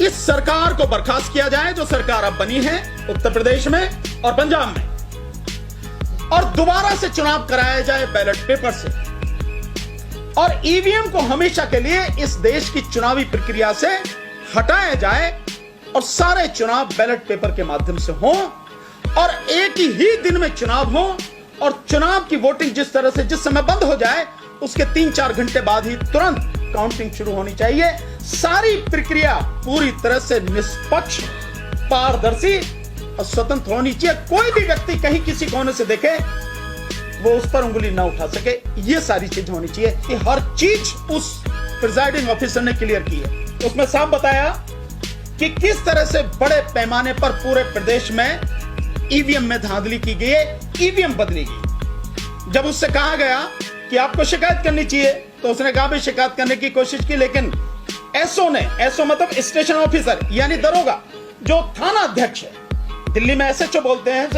इस सरकार को बर्खास्त किया जाए जो सरकार अब बनी है उत्तर प्रदेश में और पंजाब में, और दोबारा से चुनाव कराया जाए बैलेट पेपर से, और ईवीएम को हमेशा के लिए इस देश की चुनावी प्रक्रिया से हटाया जाए और सारे चुनाव बैलेट पेपर के माध्यम से हों और एक ही दिन में चुनाव हो, और चुनाव की वोटिंग जिस तरह से जिस समय बंद हो जाए उसके 3-4 घंटे बाद ही तुरंत काउंटिंग शुरू होनी चाहिए। सारी प्रक्रिया पूरी तरह से निष्पक्ष, पारदर्शी और स्वतंत्र होनी चाहिए। कोई भी व्यक्ति कहीं किसी कोने से देखे वो उस पर उंगली ना उठा सके। ये सारी चीज होनी चाहिए कि हर चीज उस प्रिजाइडिंग ऑफिसर ने क्लियर की है। उसमें साफ बताया कि किस तरह से बड़े पैमाने पर पूरे प्रदेश में ईवीएम में धांधली की गई है, ईवीएम बदली गई। जब उससे कहा गया कि आपको शिकायत करनी चाहिए तो उसने कहा भी शिकायत करने की कोशिश की, लेकिन एसओ मतलब स्टेशन ऑफिसर यानी दरोगा, जो थाना अध्यक्ष है, दिल्ली में एसएचओ बोलते हैं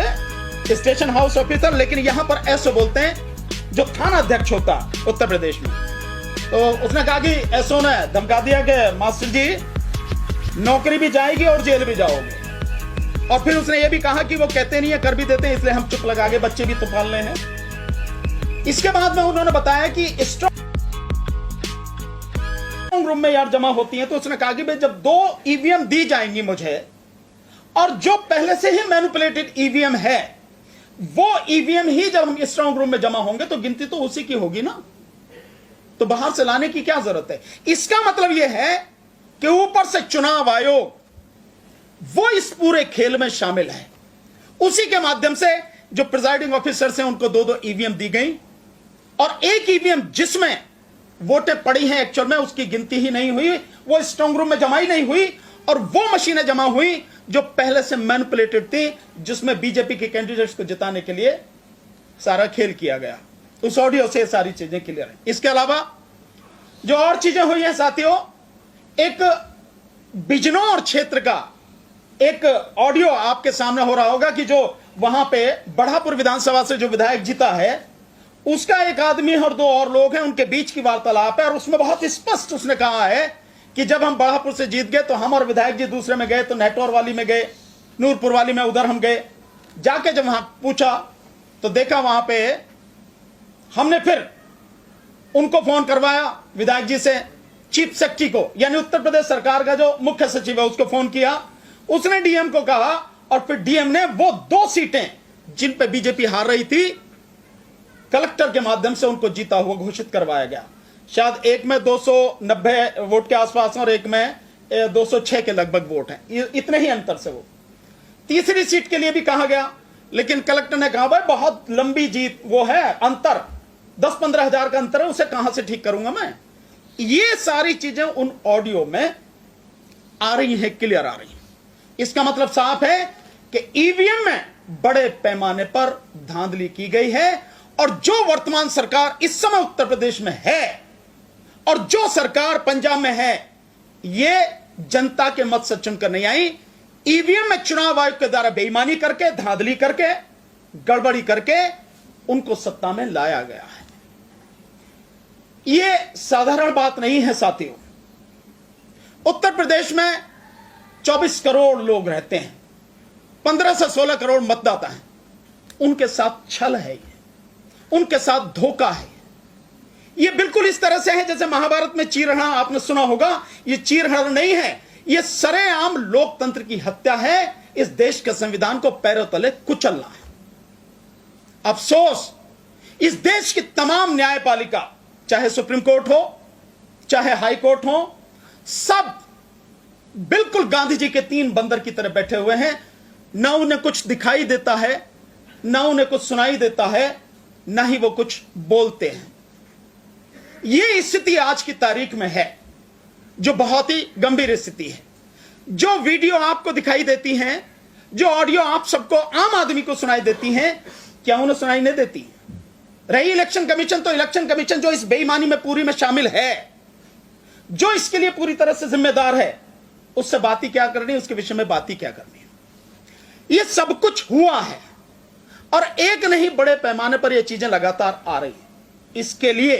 स्टेशन हाउस ऑफिसर, लेकिन यहां पर एसओ बोलते हैं जो थाना अध्यक्ष होता उत्तर प्रदेश में। तो उसने कहा कि एसओ ने धमका दिया कि मास्टर जी नौकरी भी जाएगी और जेल भी जाओगे, और फिर उसने ये भी कहा कि वो कहते नहीं है कर भी देते हैं, इसलिए हम चुप लगा के बच्चे भी तो पालने हैं। इसके बाद में उन्होंने बताया कि स्ट्रांग रूम में यार जमा होती हैं, तो उसने कहा कि भाई जब 2 ईवीएम दी जाएंगी मुझे, और जो पहले से ही मैनिपुलेटेड ईवीएम है वो ईवीएम ही जब हम स्ट्रांग रूम में जमा होंगे तो गिनती तो उसी की होगी ना, तो बाहर से लाने की क्या जरूरत है। इसका मतलब यह है कि ऊपर से चुनाव आयोग वो इस पूरे खेल में शामिल है। उसी के माध्यम से जो प्रिजाइडिंग ऑफिसर्स हैं उनको 2-2 ईवीएम दी गई, और एक ईवीएम जिसमें वोटें पड़ी हैं एक्चुअल में उसकी गिनती ही नहीं हुई, वो स्ट्रांग रूम में जमा ही नहीं हुई, और वो मशीनें जमा हुई जो पहले से मैनिपुलेटेड थी, जिसमें बीजेपी के कैंडिडेट्स को जिताने के लिए सारा खेल किया गया। उस ऑडियो से सारी चीजें क्लियर हैं। इसके अलावा जो और चीजें हुई हैं साथियों, एक बिजनौर क्षेत्र का एक ऑडियो आपके सामने हो रहा होगा कि जो वहां पे बढ़ापुर विधानसभा से जो विधायक जीता है उसका एक आदमी और 2 और लोग हैं, उनके बीच की वार्तालाप है, और उसमें बहुत स्पष्ट उसने कहा है कि जब हम बढ़ापुर से जीत गए तो हम और विधायक जी दूसरे में गए, तो नेटौर वाली में गए, नूरपुर वाली में उधर हम गए, जाके जब वहां पूछा तो देखा वहां पे हमने फिर उनको फोन करवाया विधायक जी से, चीफ सेक्रेटरी को यानी उत्तर प्रदेश सरकार का जो मुख्य सचिव है उसको फोन किया, उसने डीएम को कहा, और फिर डीएम ने वो 2 सीटें जिन पे बीजेपी हार रही थी कलेक्टर के माध्यम से उनको जीता हुआ घोषित करवाया गया। शायद एक में 290 वोट के आसपास और एक में 206 के लगभग वोट हैं, इतने ही अंतर से वो तीसरी सीट के लिए भी कहा गया, लेकिन कलेक्टर ने कहा भाई बहुत लंबी जीत वो है, अंतर 10-15 हजार का अंतर है, उसे कहां से ठीक करूंगा मैं। ये सारी चीजें उन ऑडियो में आ रही हैं, क्लियर आ रही हैं। इसका मतलब साफ है कि ईवीएम में बड़े पैमाने पर धांधली की गई है, और जो वर्तमान सरकार इस समय उत्तर प्रदेश में है और जो सरकार पंजाब में है, ये जनता के मत से चुनकर नहीं आई। ईवीएम में चुनाव आयोग के द्वारा बेईमानी करके, धांधली करके, गड़बड़ी करके उनको सत्ता में लाया गया है। ये साधारण बात नहीं है साथियों। उत्तर प्रदेश में 24 करोड़ लोग रहते हैं, 15 से 16 करोड़ मतदाता हैं, उनके साथ छल है, ये उनके साथ धोखा है। ये बिल्कुल इस तरह से है जैसे महाभारत में चीरहरण आपने सुना होगा, ये चीरहरण नहीं है, ये सरेआम लोकतंत्र की हत्या है। इस देश के संविधान को पैरों तले कुचलना है। अफसोस इस देश की तमाम न्यायपालिका, चाहे सुप्रीम कोर्ट हो चाहे हाई कोर्ट हो, सब बिल्कुल गांधी जी के 3 बंदर की तरह बैठे हुए हैं। ना उन्हें कुछ दिखाई देता है, ना उन्हें कुछ सुनाई देता है, ना ही वो कुछ बोलते हैं। ये स्थिति आज की तारीख में है, जो बहुत ही गंभीर स्थिति है। जो वीडियो आपको दिखाई देती हैं, जो ऑडियो आप सबको आम आदमी को सुनाई देती हैं, क्या उन्हें सुनाई नहीं देती? रही इलेक्शन कमीशन, तो इलेक्शन कमीशन जो इस बेईमानी में पूरी में शामिल है, जो इसके लिए पूरी तरह से जिम्मेदार है, उससे बात ही क्या करनी है, उसके विषय में बात ही क्या करनी है। ये सब कुछ हुआ है और एक नहीं बड़े पैमाने पर ये चीजें लगातार आ रही हैं। इसके लिए